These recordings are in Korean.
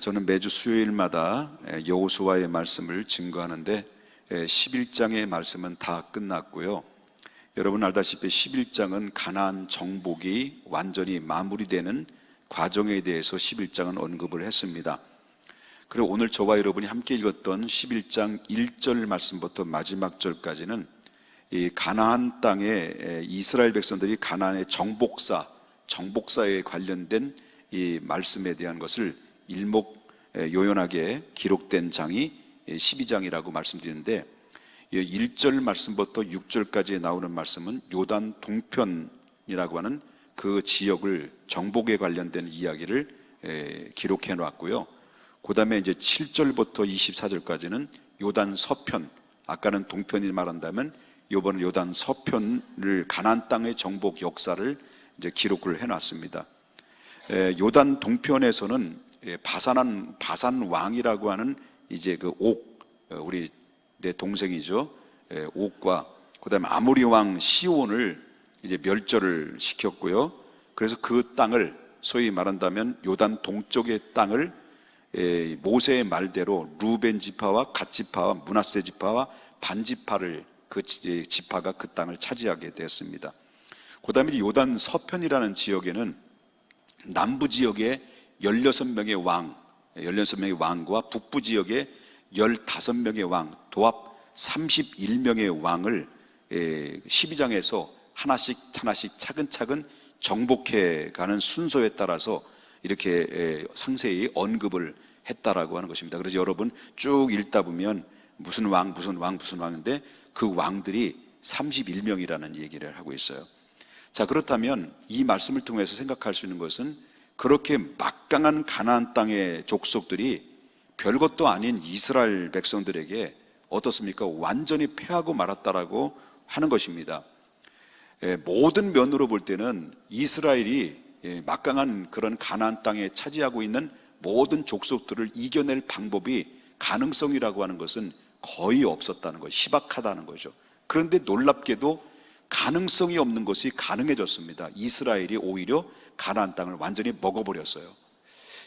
저는 매주 수요일마다 여호수아의 말씀을 증거하는데 11장의 말씀은 다 끝났고요. 여러분 알다시피 11장은 가나안 정복이 완전히 마무리되는 과정에 대해서 11장은 언급을 했습니다. 그리고 오늘 저와 여러분이 함께 읽었던 11장 1절 말씀부터 마지막 절까지는 이 가나안 땅에 이스라엘 백성들이 가나안의 정복사에 관련된 이 말씀에 대한 것을 일목요연하게 기록된 장이 12장이라고 말씀드리는데, 1절 말씀부터 6절까지 나오는 말씀은 요단 동편이라고 하는 그 지역을 정복에 관련된 이야기를 기록해 놨고요. 그 다음에 이제 7절부터 24절까지는 요단 서편, 아까는 동편이 말한다면 이번은 요단 서편을 가나안 땅의 정복 역사를 이제 기록을 해 놨습니다. 요단 동편에서는 바산 왕이라고 하는 이제 그 우리 내 동생이죠. 옥과 그다음에 아모리 왕 시온을 이제 멸절을 시켰고요. 그래서 그 땅을 소위 말한다면 요단 동쪽의 땅을 모세의 말대로 루벤 지파와 갓 지파와 므낫세 지파와 반 지파를 그 지파가 그 땅을 차지하게 되었습니다. 그다음에 요단 서편이라는 지역에는 남부 지역에 16명의 왕과 북부 지역에 15명의 왕, 도합 31명의 왕을 12장에서 하나씩 차근차근 정복해 가는 순서에 따라서 이렇게 상세히 언급을 했다라고 하는 것입니다. 그래서 여러분 쭉 읽다 보면 무슨 왕인데 그 왕들이 31명이라는 얘기를 하고 있어요. 자, 그렇다면 이 말씀을 통해서 생각할 수 있는 것은 그렇게 막강한 가나안 땅의 족속들이 별것도 아닌 이스라엘 백성들에게 어떻습니까? 완전히 패하고 말았다라고 하는 것입니다. 모든 면으로 볼 때는 이스라엘이 막강한 그런 가나안 땅에 차지하고 있는 모든 족속들을 이겨낼 방법이, 가능성이라고 하는 것은 거의 없었다는 거죠. 희박하다는 거죠. 그런데 놀랍게도 가능성이 없는 것이 가능해졌습니다. 이스라엘이 오히려 가나안 땅을 완전히 먹어버렸어요.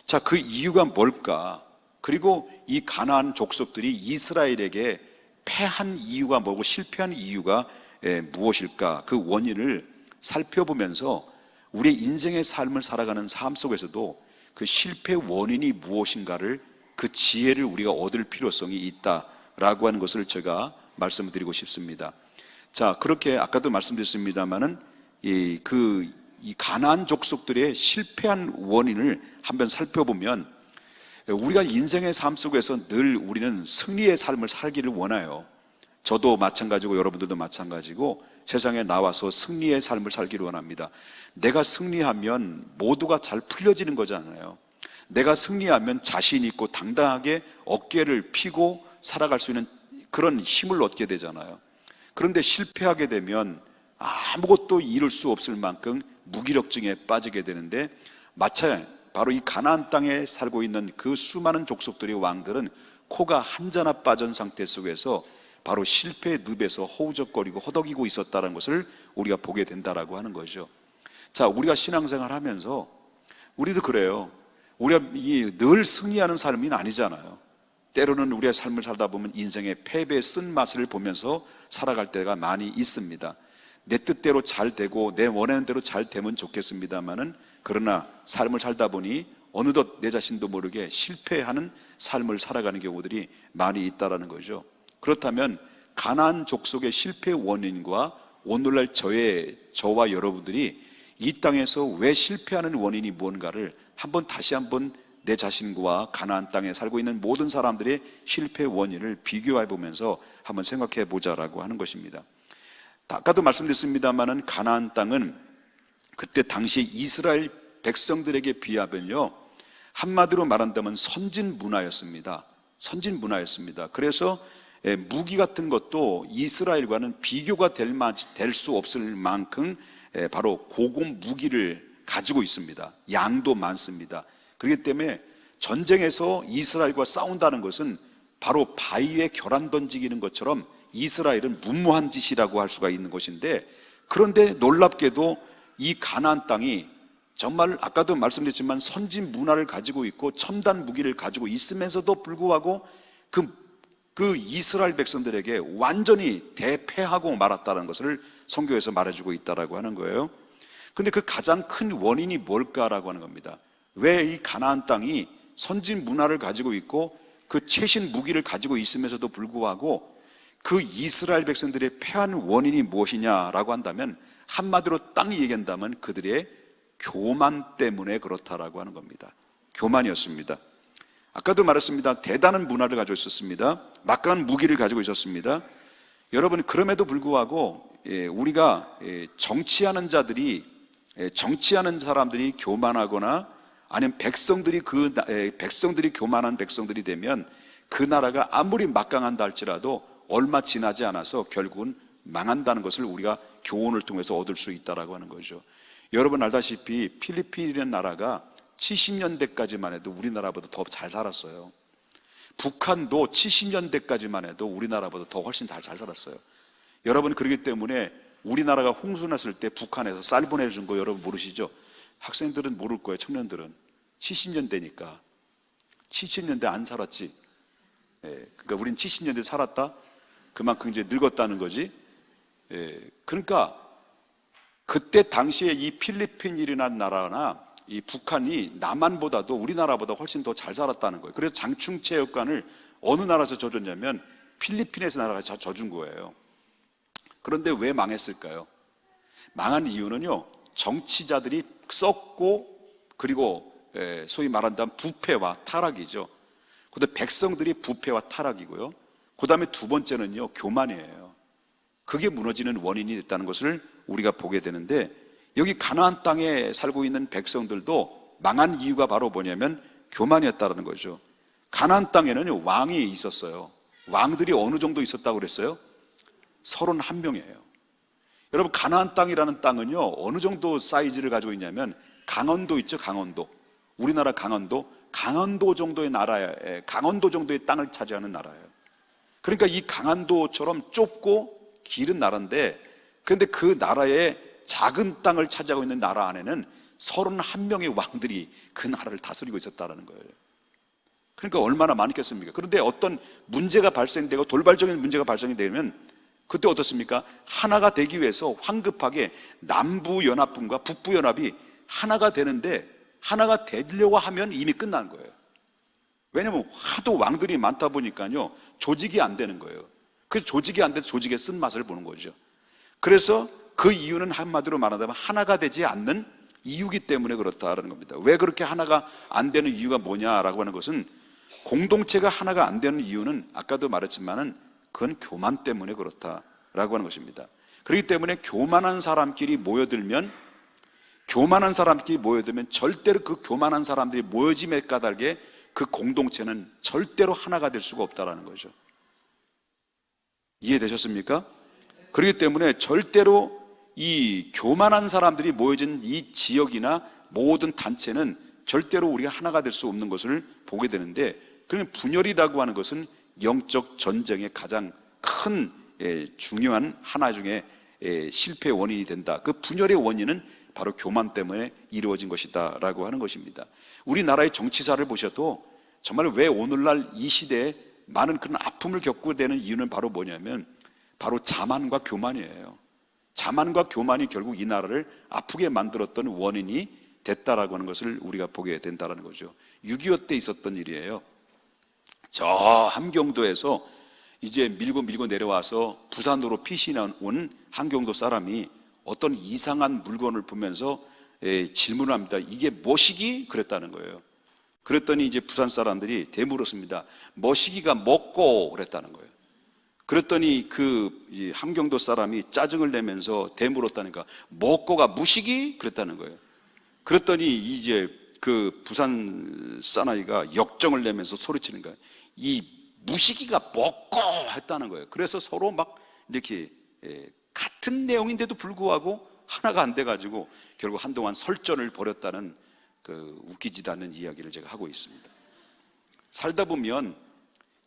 자, 그 이유가 뭘까? 그리고 이 가나안 족속들이 이스라엘에게 패한 이유가 뭐고 실패한 이유가 무엇일까? 그 원인을 살펴보면서 우리 인생의 삶을 살아가는 삶 속에서도 그 실패 원인이 무엇인가를, 그 지혜를 우리가 얻을 필요성이 있다라고 하는 것을 제가 말씀을 드리고 싶습니다. 자, 그렇게 아까도 말씀드렸습니다만은 이 가나안 족속들의 실패한 원인을 한번 살펴보면, 우리가 인생의 삶 속에서 늘 우리는 승리의 삶을 살기를 원해요. 저도 마찬가지고 여러분들도 마찬가지고 세상에 나와서 승리의 삶을 살기를 원합니다. 내가 승리하면 모두가 잘 풀려지는 거잖아요. 내가 승리하면 자신 있고 당당하게 어깨를 펴고 살아갈 수 있는 그런 힘을 얻게 되잖아요. 그런데 실패하게 되면 아무것도 이룰 수 없을 만큼 무기력증에 빠지게 되는데, 마치 바로 이 가나안 땅에 살고 있는 그 수많은 족속들의 왕들은 코가 한 자나 빠진 상태 속에서 바로 실패의 늪에서 허우적거리고 허덕이고 있었다는 것을 우리가 보게 된다라고 하는 거죠. 자, 우리가 신앙생활 하면서 우리도 그래요. 우리가 늘 승리하는 삶은 아니잖아요. 때로는 우리의 삶을 살다 보면 인생의 패배의 쓴맛을 보면서 살아갈 때가 많이 있습니다. 내 뜻대로 잘 되고 내 원하는 대로 잘 되면 좋겠습니다만은, 그러나 삶을 살다 보니 어느덧 내 자신도 모르게 실패하는 삶을 살아가는 경우들이 많이 있다라는 거죠. 그렇다면 가나안 족속의 실패 원인과 오늘날 저와 여러분들이 이 땅에서 왜 실패하는 원인이 무언가를 다시 한번 내 자신과 가나안 땅에 살고 있는 모든 사람들의 실패 원인을 비교해 보면서 한번 생각해 보자라고 하는 것입니다. 아까도 말씀드렸습니다만은 가나안 땅은 그때 당시 이스라엘 백성들에게 비하면요, 한마디로 말한다면 선진 문화였습니다. 그래서 무기 같은 것도 이스라엘과는 비교가 될 수 없을 만큼 바로 고급 무기를 가지고 있습니다. 양도 많습니다. 그렇기 때문에 전쟁에서 이스라엘과 싸운다는 것은 바로 바위에 결안 던지기는 것처럼 이스라엘은 무모한 짓이라고 할 수가 있는 것인데, 그런데 놀랍게도 이 가나안 땅이 정말 아까도 말씀드렸지만 선진 문화를 가지고 있고 첨단 무기를 가지고 있으면서도 불구하고 그 이스라엘 백성들에게 완전히 대패하고 말았다는 것을 성경에서 말해주고 있다라고 하는 거예요. 근데 그 가장 큰 원인이 뭘까라고 하는 겁니다. 왜 이 가나안 땅이 선진 문화를 가지고 있고 그 최신 무기를 가지고 있으면서도 불구하고 그 이스라엘 백성들의 패한 원인이 무엇이냐라고 한다면, 한마디로 딱 얘기한다면 그들의 교만 때문에 그렇다라고 하는 겁니다. 교만이었습니다. 아까도 말했습니다. 대단한 문화를 가지고 있었습니다. 막강한 무기를 가지고 있었습니다. 여러분, 그럼에도 불구하고 우리가 정치하는 사람들이 교만하거나 아니면 백성들이 교만한 백성들이 되면 그 나라가 아무리 막강한다 할지라도 얼마 지나지 않아서 결국은 망한다는 것을 우리가 교훈을 통해서 얻을 수 있다라고 하는 거죠. 여러분 알다시피 필리핀이라는 나라가 70년대까지만 해도 우리나라보다 더 잘 살았어요. 북한도 70년대까지만 해도 우리나라보다 더 훨씬 잘 살았어요. 여러분, 그렇기 때문에 우리나라가 홍수났을 때 북한에서 쌀 보내준 거 여러분 모르시죠? 학생들은 모를 거예요. 청년들은 70년대니까. 70년대 안 살았지. 그러니까 우린 70년대 살았다. 그만큼 이제 늙었다는 거지. 그러니까 그때 당시에 이 필리핀이라는 나라나 이 북한이 남한보다도 우리나라보다 훨씬 더 잘 살았다는 거예요. 그래서 장충체육관을 어느 나라에서 져줬냐면 필리핀에서 나라가 져준 거예요. 그런데 왜 망했을까요? 망한 이유는요, 정치자들이 썩고, 그리고 소위 말한다면 부패와 타락이죠. 그다음에 백성들이 부패와 타락이고요. 그 다음에 두 번째는요, 교만이에요. 그게 무너지는 원인이 됐다는 것을 우리가 보게 되는데, 여기 가나안 땅에 살고 있는 백성들도 망한 이유가 바로 뭐냐면 교만이었다는 거죠. 가나안 땅에는 왕이 있었어요. 왕들이 어느 정도 있었다고 그랬어요? 31명이에요. 여러분, 가나안 땅이라는 땅은요, 어느 정도 사이즈를 가지고 있냐면 강원도 있죠, 강원도. 우리나라 강원도 정도의 나라에, 강원도 정도의 땅을 차지하는 나라예요. 그러니까 이 강원도처럼 좁고 길은 나라인데, 그런데 그 나라의 작은 땅을 차지하고 있는 나라 안에는 31명의 왕들이 그 나라를 다스리고 있었다는 거예요. 그러니까 얼마나 많겠습니까? 그런데 어떤 문제가 발생되고 돌발적인 문제가 발생이 되면 그때 어떻습니까? 하나가 되기 위해서 황급하게 남부연합군과 북부연합이 하나가 되는데, 하나가 되려고 하면 이미 끝난 거예요. 왜냐하면 하도 왕들이 많다 보니까요, 조직이 안 되는 거예요. 그래서 조직이 안 돼서 조직의 쓴맛을 보는 거죠. 그래서 그 이유는 한마디로 말하자면 하나가 되지 않는 이유기 때문에 그렇다는 겁니다. 왜 그렇게 하나가 안 되는 이유가 뭐냐라고 하는 것은, 공동체가 하나가 안 되는 이유는 아까도 말했지만은 그건 교만 때문에 그렇다라고 하는 것입니다. 그렇기 때문에 교만한 사람끼리 모여들면 절대로 그 교만한 사람들이 모여짐에 까닭에 그 공동체는 절대로 하나가 될 수가 없다라는 거죠. 이해되셨습니까? 그렇기 때문에 절대로 이 교만한 사람들이 모여진 이 지역이나 모든 단체는 절대로 우리가 하나가 될 수 없는 것을 보게 되는데, 그러면 분열이라고 하는 것은 영적 전쟁의 가장 큰 중요한 하나 중에 실패의 원인이 된다. 그 분열의 원인은 바로 교만 때문에 이루어진 것이다 라고 하는 것입니다. 우리나라의 정치사를 보셔도 정말 왜 오늘날 이 시대에 많은 그런 아픔을 겪게 되는 이유는 바로 뭐냐면 바로 자만과 교만이에요. 자만과 교만이 결국 이 나라를 아프게 만들었던 원인이 됐다라고 하는 것을 우리가 보게 된다는 거죠. 6.25 때 있었던 일이에요. 저 함경도에서 이제 밀고 내려와서 부산으로 피신해 온 함경도 사람이 어떤 이상한 물건을 보면서 질문을 합니다. 이게 뭐시기? 그랬다는 거예요. 그랬더니 이제 부산 사람들이 대물었습니다. 뭐시기가 먹고 그랬다는 거예요. 그랬더니 그 함경도 사람이 짜증을 내면서 대물었다니까, 먹고가 무시기? 그랬다는 거예요. 그랬더니 이제 그 부산 사나이가 역정을 내면서 소리치는 거예요. 이 무시기가 먹고 했다는 거예요. 그래서 서로 막 이렇게 같은 내용인데도 불구하고 하나가 안 돼가지고 결국 한동안 설전을 벌였다는 그 웃기지도 않는 이야기를 제가 하고 있습니다. 살다 보면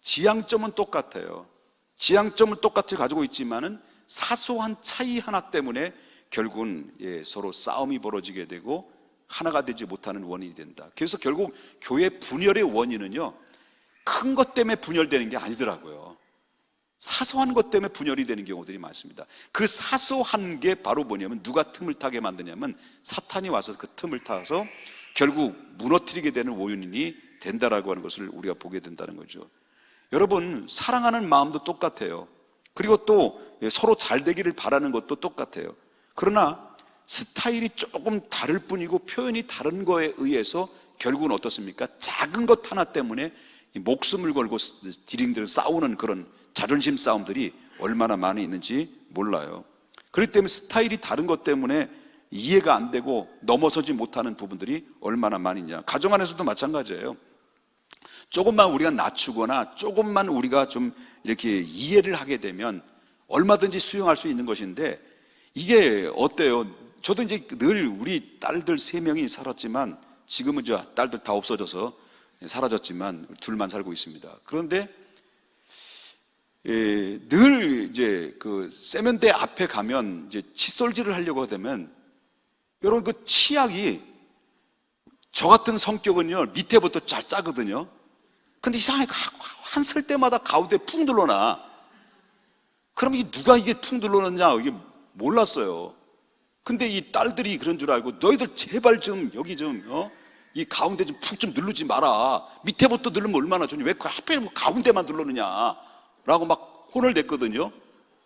지향점은 똑같아요. 지향점을 똑같이 가지고 있지만은 사소한 차이 하나 때문에 결국은 서로 싸움이 벌어지게 되고 하나가 되지 못하는 원인이 된다. 그래서 결국 교회 분열의 원인은요, 큰 것 때문에 분열되는 게 아니더라고요. 사소한 것 때문에 분열이 되는 경우들이 많습니다. 그 사소한 게 바로 뭐냐면, 누가 틈을 타게 만드냐면 사탄이 와서 그 틈을 타서 결국 무너뜨리게 되는 원인이 된다라고 하는 것을 우리가 보게 된다는 거죠. 여러분, 사랑하는 마음도 똑같아요. 그리고 또 서로 잘 되기를 바라는 것도 똑같아요. 그러나 스타일이 조금 다를 뿐이고 표현이 다른 거에 의해서 결국은 어떻습니까? 작은 것 하나 때문에 목숨을 걸고 디링들 싸우는 그런 자존심 싸움들이 얼마나 많이 있는지 몰라요. 그렇기 때문에 스타일이 다른 것 때문에 이해가 안 되고 넘어서지 못하는 부분들이 얼마나 많이 있냐. 가정 안에서도 마찬가지예요. 조금만 우리가 낮추거나 조금만 우리가 좀 이렇게 이해를 하게 되면 얼마든지 수용할 수 있는 것인데, 이게 어때요? 저도 이제 늘 우리 딸들 3명이 살았지만, 지금은 저 딸들 다 없어져서 사라졌지만 둘만 살고 있습니다. 그런데 늘 이제 그 세면대 앞에 가면 이제 칫솔질을 하려고 되면, 여러분, 그 치약이 저 같은 성격은요 밑에부터 잘 짜거든요. 근데 이상하게 한 쓸 때마다 가운데 푹 눌러놔. 그럼 이게 누가 이게 푹 눌러놨냐, 이게 몰랐어요. 근데 이 딸들이 그런 줄 알고, 너희들 제발 좀 여기 좀 이 가운데 좀 푹 좀 누르지 마라. 밑에부터 누르면 얼마나 좋니, 왜 그 하필 가운데만 누르느냐 라고 막 혼을 냈거든요.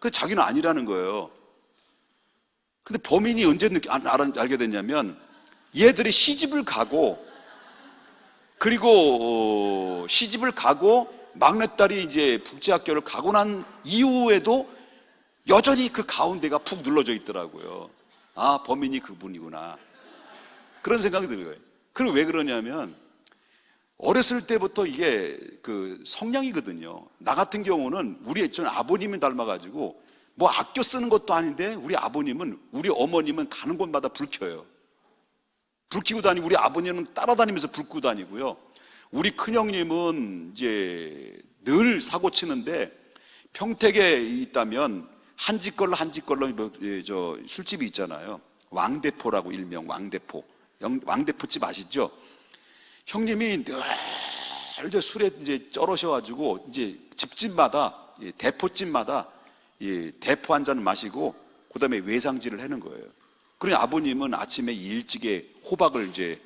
근데 자기는 아니라는 거예요. 근데 범인이 언제 알게 됐냐면, 얘들이 시집을 가고, 그리고 시집을 가고 막내딸이 이제 북지학교를 가고 난 이후에도 여전히 그 가운데가 푹 눌러져 있더라고요. 아, 범인이 그분이구나, 그런 생각이 들어요. 그리고 왜 그러냐면, 어렸을 때부터 이게 그 성향이거든요. 나 같은 경우는 저는 아버님이 닮아가지고 뭐 아껴 쓰는 것도 아닌데, 우리 어머님은 가는 곳마다 불 켜요. 불 켜고 다니고, 우리 아버님은 따라다니면서 불 끄고 다니고요. 우리 큰형님은 이제 늘 사고 치는데, 평택에 있다면 한 집 걸로 저 술집이 있잖아요. 왕대포라고, 일명 왕대포집 아시죠? 형님이 늘 술에 이제 쩔으셔가지고 이제 집집마다, 대포집마다 대포 한 잔 마시고 그다음에 외상지를 하는 거예요. 그러니 아버님은 아침에 일찍에 호박을 이제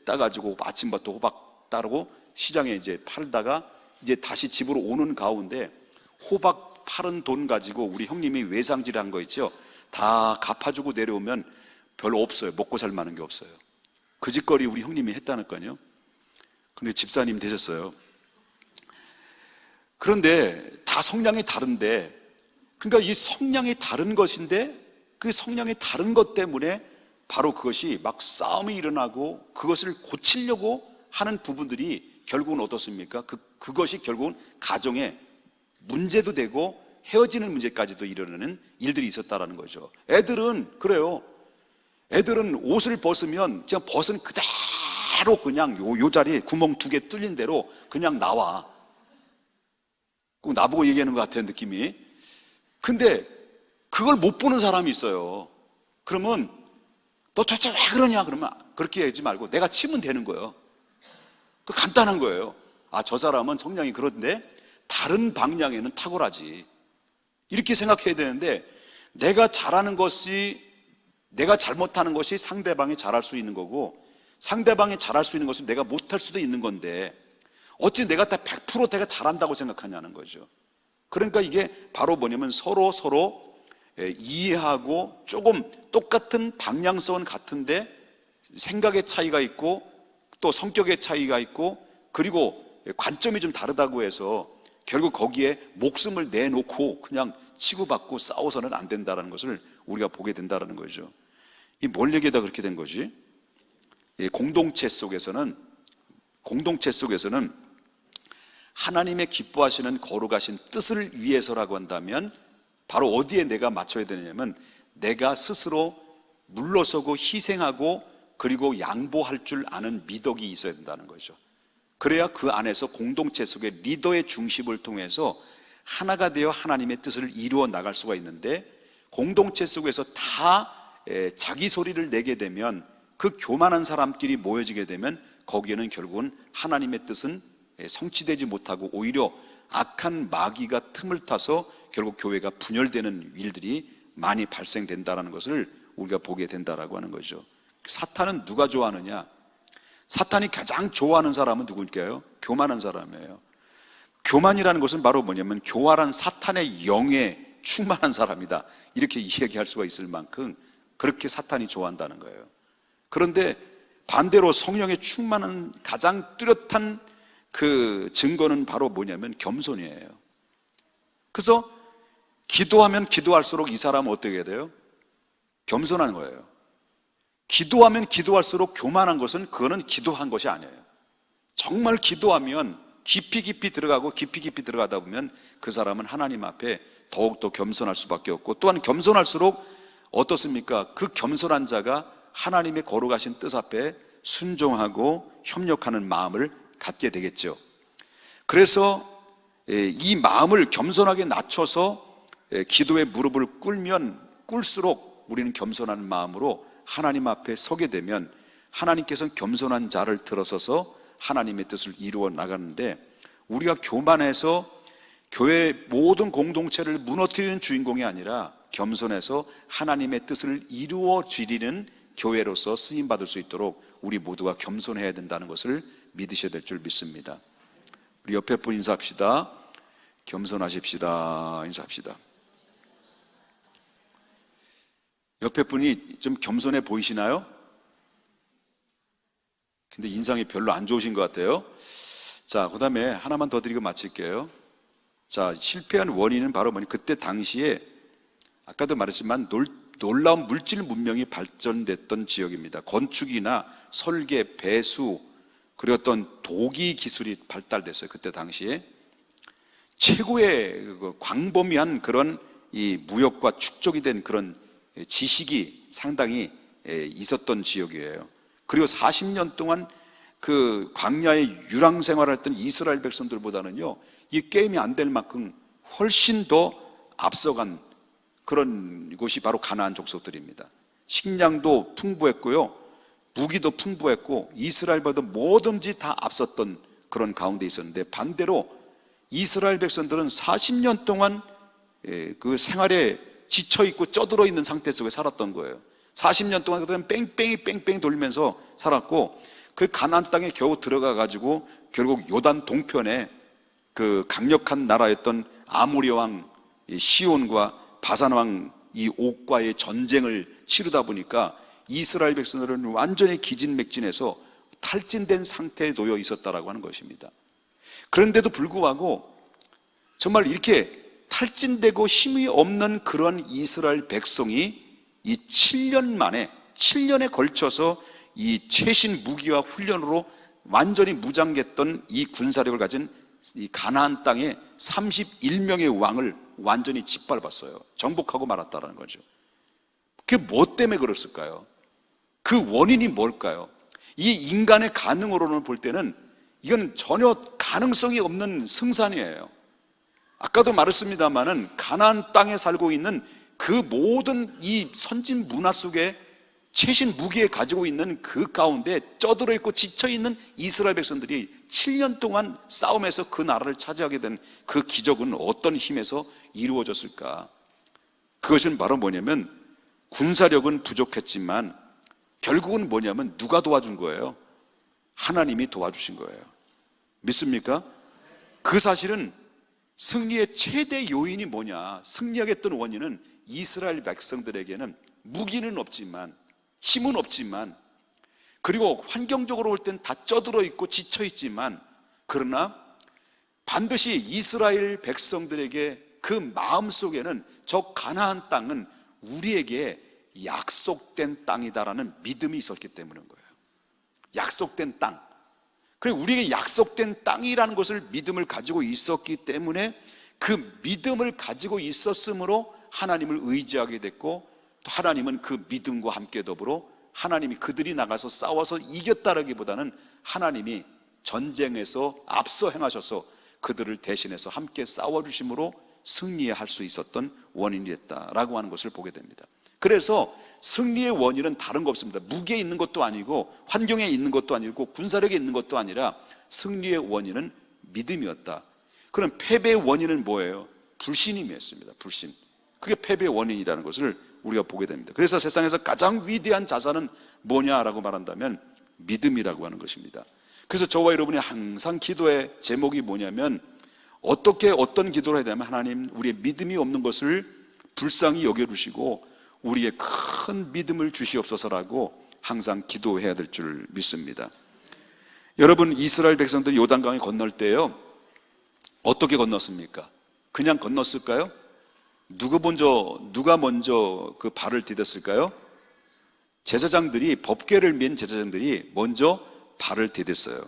따가지고 아침부터 호박 따르고 시장에 이제 팔다가 이제 다시 집으로 오는 가운데, 호박 팔은 돈 가지고 우리 형님이 외상지를 한 거 있죠? 다 갚아주고 내려오면 별로 없어요. 먹고 살 만한 게 없어요. 그 짓거리 우리 형님이 했다니까요. 근데 집사님 되셨어요. 그런데 다 성향이 다른데, 그러니까 이 성향이 다른 것인데, 그 성향이 다른 것 때문에 바로 그것이 막 싸움이 일어나고 그것을 고치려고 하는 부분들이 결국은 어떻습니까? 그것이 결국은 가정에 문제도 되고 헤어지는 문제까지도 이르는 일들이 있었다라는 거죠. 애들은 그래요. 애들은 옷을 벗으면 그냥 벗은 그대로 그냥 요 자리에 구멍 2개 뚫린 대로 그냥 나와. 꼭 나보고 얘기하는 것 같아요, 느낌이. 근데 그걸 못 보는 사람이 있어요. 그러면 너 도대체 왜 그러냐, 그러면 그렇게 하지 말고 내가 치면 되는 거예요. 그 간단한 거예요. 아, 저 사람은 성향이 그런데 다른 방향에는 탁월하지, 이렇게 생각해야 되는데, 내가 잘하는 것이, 내가 잘못하는 것이 상대방이 잘할 수 있는 거고, 상대방이 잘할 수 있는 것은 내가 못할 수도 있는 건데, 어찌 내가 다 100% 내가 잘한다고 생각하냐는 거죠. 그러니까 이게 바로 뭐냐면, 서로 이해하고, 조금 똑같은 방향성은 같은데 생각의 차이가 있고 또 성격의 차이가 있고, 그리고 관점이 좀 다르다고 해서 결국 거기에 목숨을 내놓고 그냥 치고받고 싸워서는 안 된다는 것을 우리가 보게 된다는 거죠. 이 뭘 얘기하다 그렇게 된 거지? 공동체 속에서는 하나님의 기뻐하시는 거룩하신 뜻을 위해서라고 한다면, 바로 어디에 내가 맞춰야 되냐면, 내가 스스로 물러서고 희생하고 그리고 양보할 줄 아는 미덕이 있어야 된다는 거죠. 그래야 그 안에서 공동체 속의 리더의 중심을 통해서 하나가 되어 하나님의 뜻을 이루어 나갈 수가 있는데, 공동체 속에서 다 자기 소리를 내게 되면 그 교만한 사람끼리 모여지게 되면 거기에는 결국은 하나님의 뜻은 성취되지 못하고 오히려 악한 마귀가 틈을 타서 결국 교회가 분열되는 일들이 많이 발생된다는 것을 우리가 보게 된다라고 하는 거죠. 사탄은 누가 좋아하느냐? 사탄이 가장 좋아하는 사람은 누굴까요? 교만한 사람이에요. 교만이라는 것은 바로 뭐냐면 교활한 사탄의 영에 충만한 사람이다, 이렇게 이야기할 수가 있을 만큼 그렇게 사탄이 좋아한다는 거예요. 그런데 반대로 성령에 충만한 가장 뚜렷한 그 증거는 바로 뭐냐면 겸손이에요. 그래서 기도하면 기도할수록 이 사람은 어떻게 돼요? 겸손한 거예요. 기도하면 기도할수록 교만한 것은 그거는 기도한 것이 아니에요. 정말 기도하면 깊이 들어가고 깊이 들어가다 보면 그 사람은 하나님 앞에 더욱더 겸손할 수밖에 없고, 또한 겸손할수록 어떻습니까? 그 겸손한 자가 하나님의 거룩하신 뜻 앞에 순종하고 협력하는 마음을 갖게 되겠죠. 그래서 이 마음을 겸손하게 낮춰서 기도의 무릎을 꿇으면 꿇을수록 우리는 겸손한 마음으로 하나님 앞에 서게 되면 하나님께서는 겸손한 자를 들어서서 하나님의 뜻을 이루어 나가는데, 우리가 교만해서 교회 모든 공동체를 무너뜨리는 주인공이 아니라 겸손해서 하나님의 뜻을 이루어 드리는 교회로서 쓰임받을 수 있도록 우리 모두가 겸손해야 된다는 것을 믿으셔야 될 줄 믿습니다. 우리 옆에 분 인사합시다. 겸손하십시다. 인사합시다. 옆에 분이 좀 겸손해 보이시나요? 근데 인상이 별로 안 좋으신 것 같아요. 자, 그 다음에 하나만 더 드리고 마칠게요. 자, 실패한 원인은 바로 뭐니? 그때 당시에 아까도 말했지만 놀라운 물질 문명이 발전됐던 지역입니다. 건축이나 설계, 배수, 그리고 어떤 도기 기술이 발달됐어요. 그때 당시에 최고의 광범위한 그런 이 무역과 축적이 된 그런 지식이 상당히 있었던 지역이에요. 그리고 40년 동안 그 광야의 유랑 생활을 했던 이스라엘 백성들보다는요, 이 게임이 안 될 만큼 훨씬 더 앞서간 그런 곳이 바로 가나안 족속들입니다. 식량도 풍부했고요, 무기도 풍부했고, 이스라엘보다 뭐든지 다 앞섰던 그런 가운데 있었는데, 반대로 이스라엘 백성들은 40년 동안 그 생활에 지쳐있고 쩌들어 있는 상태 속에 살았던 거예요. 40년 동안 그들은 뺑뺑이 돌면서 살았고, 그 가나안 땅에 겨우 들어가 가지고 결국 요단 동편에 그 강력한 나라였던 아모리 왕 시온과 바산 왕 이 옥과의 전쟁을 치르다 보니까 이스라엘 백성들은 완전히 기진맥진해서 탈진된 상태에 놓여 있었다라고 하는 것입니다. 그런데도 불구하고 정말 이렇게 탈진되고 힘이 없는 그런 이스라엘 백성이 이 7년 만에 7년에 걸쳐서 이 최신 무기와 훈련으로 완전히 무장했던 이 군사력을 가진 이 가나안 땅에 31명의 왕을 완전히 짓밟았어요. 정복하고 말았다는 거죠. 그게 뭐 때문에 그랬을까요? 그 원인이 뭘까요? 이 인간의 가능으로는 볼 때는 이건 전혀 가능성이 없는 승산이에요. 아까도 말했습니다마는 가나안 땅에 살고 있는 그 모든 이 선진 문화 속에 최신 무기에 가지고 있는 그 가운데 쩌들어 있고 지쳐 있는 이스라엘 백성들이 7년 동안 싸움에서 그 나라를 차지하게 된 그 기적은 어떤 힘에서 이루어졌을까? 그것은 바로 뭐냐면 군사력은 부족했지만 결국은 뭐냐면 누가 도와준 거예요? 하나님이 도와주신 거예요. 믿습니까? 그 사실은 승리의 최대 요인이 뭐냐? 승리하겠던 원인은 이스라엘 백성들에게는 무기는 없지만, 힘은 없지만, 그리고 환경적으로 볼 땐 다 쩌들어 있고 지쳐 있지만, 그러나 반드시 이스라엘 백성들에게 그 마음속에는 저 가나안 땅은 우리에게 약속된 땅이다라는 믿음이 있었기 때문인 거예요. 약속된 땅. 그리고 우리에게 약속된 땅이라는 것을 믿음을 가지고 있었기 때문에 그 믿음을 가지고 있었으므로 하나님을 의지하게 됐고, 또 하나님은 그 믿음과 함께 더불어 하나님이 그들이 나가서 싸워서 이겼다라기보다는 하나님이 전쟁에서 앞서 행하셔서 그들을 대신해서 함께 싸워주심으로 승리할 수 있었던 원인이 됐다라고 하는 것을 보게 됩니다. 그래서 승리의 원인은 다른 거 없습니다. 무기에 있는 것도 아니고 환경에 있는 것도 아니고 군사력에 있는 것도 아니라 승리의 원인은 믿음이었다. 그럼 패배의 원인은 뭐예요? 불신임이었습니다. 불신. 그게 패배의 원인이라는 것을 우리가 보게 됩니다. 그래서 세상에서 가장 위대한 자산은 뭐냐라고 말한다면 믿음이라고 하는 것입니다. 그래서 저와 여러분이 항상 기도의 제목이 뭐냐면 어떤 기도를 해야 되냐면 하나님, 우리의 믿음이 없는 것을 불쌍히 여겨주시고 우리의 큰 믿음을 주시옵소서라고 항상 기도해야 될 줄 믿습니다. 여러분, 이스라엘 백성들이 요단강을 건널 때요, 어떻게 건넜습니까? 그냥 건넜을까요? 누가 먼저 그 발을 디뎠을까요? 제사장들이, 법궤를 맨 제사장들이 먼저 발을 디뎠어요.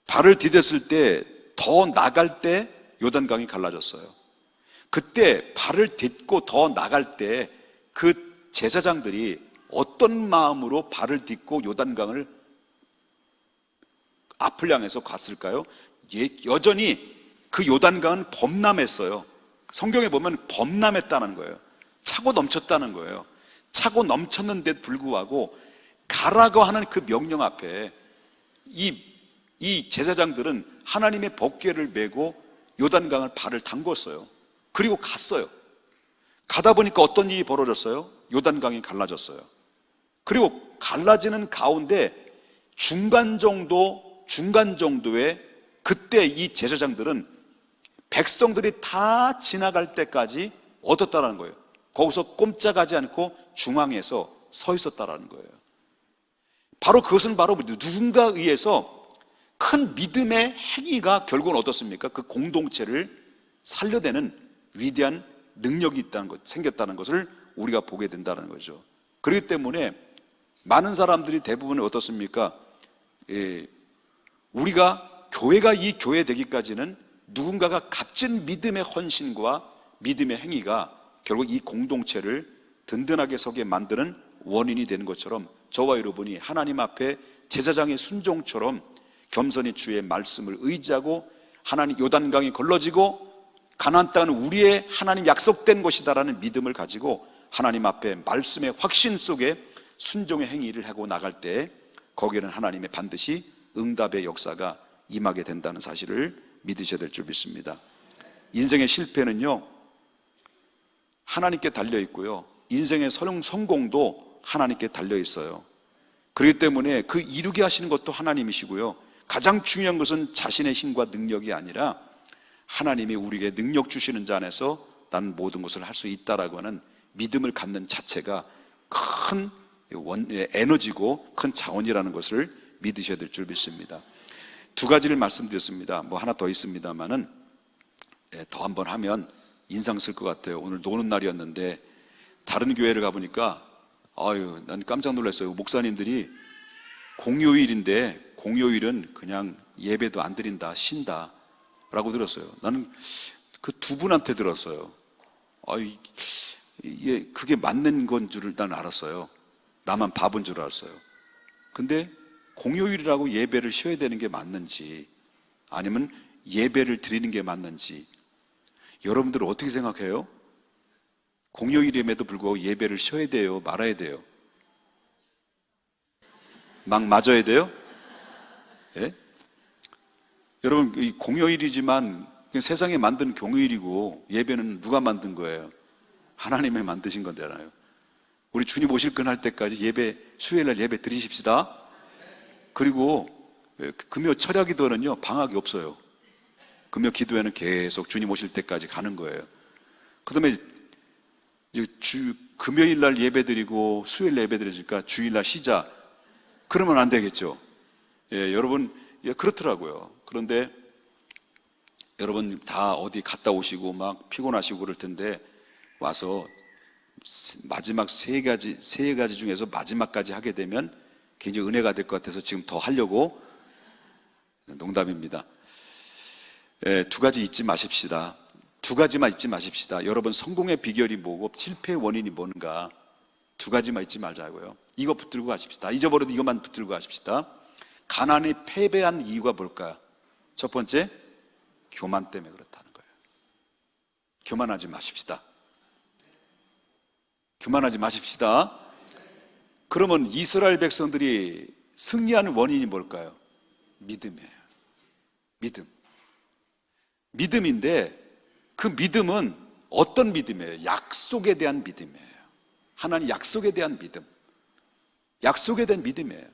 발을 디뎠을 때, 더 나갈 때 요단강이 갈라졌어요. 그때 발을 딛고 더 나갈 때 그 제사장들이 어떤 마음으로 발을 딛고 요단강을 앞을 향해서 갔을까요? 여전히 그 요단강은 범람했어요. 성경에 보면 범람했다는 거예요. 차고 넘쳤다는 거예요. 차고 넘쳤는데도 불구하고 가라고 하는 그 명령 앞에 이 제사장들은 하나님의 법궤를 메고 요단강을 발을 담궜어요. 그리고 갔어요. 가다 보니까 어떤 일이 벌어졌어요? 요단강이 갈라졌어요. 그리고 갈라지는 가운데 중간 정도에 그때 이 제사장들은 백성들이 다 지나갈 때까지 얻었다라는 거예요. 거기서 꼼짝하지 않고 중앙에서 서 있었다라는 거예요. 바로 그것은 바로 누군가에 의해서 큰 믿음의 행위가 결국은 어떻습니까? 그 공동체를 살려내는 위대한 능력이 생겼다는 것을 우리가 보게 된다는 거죠. 그렇기 때문에 많은 사람들이 대부분 어떻습니까? 우리가 교회가 이 교회 되기까지는 누군가가 값진 믿음의 헌신과 믿음의 행위가 결국 이 공동체를 든든하게 서게 만드는 원인이 되는 것처럼 저와 여러분이 하나님 앞에 제사장의 순종처럼 겸손히 주의 말씀을 의지하고 하나님 요단강이 걸러지고 가나안 땅은 우리의 하나님 약속된 곳이다라는 믿음을 가지고 하나님 앞에 말씀의 확신 속에 순종의 행위를 하고 나갈 때 거기에는 하나님의 반드시 응답의 역사가 임하게 된다는 사실을 믿으셔야 될 줄 믿습니다. 인생의 실패는요, 하나님께 달려 있고요, 인생의 성공도 하나님께 달려 있어요. 그렇기 때문에 그 이루게 하시는 것도 하나님이시고요, 가장 중요한 것은 자신의 힘과 능력이 아니라 하나님이 우리에게 능력 주시는 자 안에서 나는 모든 것을 할 수 있다라고 하는 믿음을 갖는 자체가 큰 에너지고 큰 자원이라는 것을 믿으셔야 될 줄 믿습니다. 두 가지를 말씀드렸습니다. 뭐 하나 더 있습니다만은 더 한번 하면 인상 쓸 것 같아요. 오늘 노는 날이었는데 다른 교회를 가보니까 난 깜짝 놀랐어요. 목사님들이 공휴일인데 공휴일은 그냥 예배도 안 드린다, 쉰다 라고 들었어요. 나는 그 두 분한테 들었어요. 그게 맞는 건 줄을 난 알았어요. 나만 바본 줄 알았어요. 근데 공휴일이라고 예배를 쉬어야 되는 게 맞는지 아니면 예배를 드리는 게 맞는지 여러분들은 어떻게 생각해요? 공휴일임에도 불구하고 예배를 쉬어야 돼요? 말아야 돼요? 막 맞아야 돼요? 예? 여러분, 이 공휴일이지만 세상에 만든 공휴일이고 예배는 누가 만든 거예요? 하나님이 만드신 건데요. 우리 주님 오실 건 할 때까지 수요일날 예배 드리십시다. 그리고 금요 철야 기도는요, 방학이 없어요. 금요 기도회는 계속 주님 오실 때까지 가는 거예요. 그 다음에 금요일날 예배 드리고 수요일날 예배 드리니까 주일날 쉬자. 그러면 안 되겠죠. 여러분, 그렇더라고요. 그런데 여러분 다 어디 갔다 오시고 막 피곤하시고 그럴 텐데 와서 마지막 세 가지 중에서 마지막까지 하게 되면 굉장히 은혜가 될 것 같아서 지금 더 하려고. 농담입니다. 두 가지 잊지 마십시다. 두 가지만 잊지 마십시다. 여러분, 성공의 비결이 뭐고 실패의 원인이 뭔가 두 가지만 잊지 말자고요. 이거 붙들고 가십시다. 잊어버려도 이것만 붙들고 가십시다. 가나안이 패배한 이유가 뭘까요? 첫 번째, 교만 때문에 그렇다는 거예요. 교만하지 마십시다. 교만하지 마십시다. 그러면 이스라엘 백성들이 승리하는 원인이 뭘까요? 믿음이에요. 믿음인데 그 믿음은 어떤 믿음이에요? 약속에 대한 믿음이에요. 하나님 약속에 대한 믿음. 약속에 대한 믿음이에요.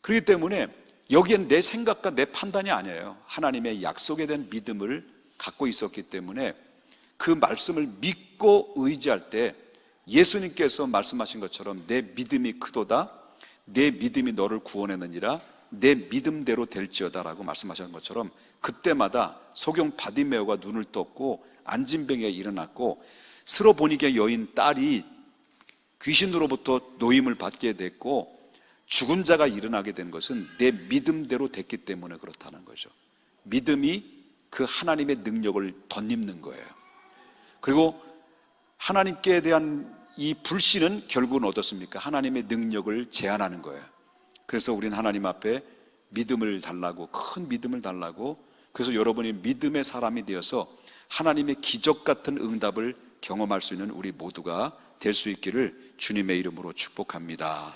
그렇기 때문에 여기엔 내 생각과 내 판단이 아니에요. 하나님의 약속에 대한 믿음을 갖고 있었기 때문에 그 말씀을 믿고 의지할 때 예수님께서 말씀하신 것처럼 내 믿음이 크도다, 내 믿음이 너를 구원했느니라, 내 믿음대로 될지어다 라고 말씀하신 것처럼 그때마다 소경 바디메오가 눈을 떴고 안진병에 일어났고 스로보니게 여인 딸이 귀신으로부터 노임을 받게 됐고 죽은 자가 일어나게 된 것은 내 믿음대로 됐기 때문에 그렇다는 거죠. 믿음이 그 하나님의 능력을 덧입는 거예요. 그리고 하나님께 대한 이 불신은 결국은 어떻습니까? 하나님의 능력을 제한하는 거예요. 그래서 우리는 하나님 앞에 믿음을 달라고, 큰 믿음을 달라고, 그래서 여러분이 믿음의 사람이 되어서 하나님의 기적 같은 응답을 경험할 수 있는 우리 모두가 될 수 있기를 주님의 이름으로 축복합니다.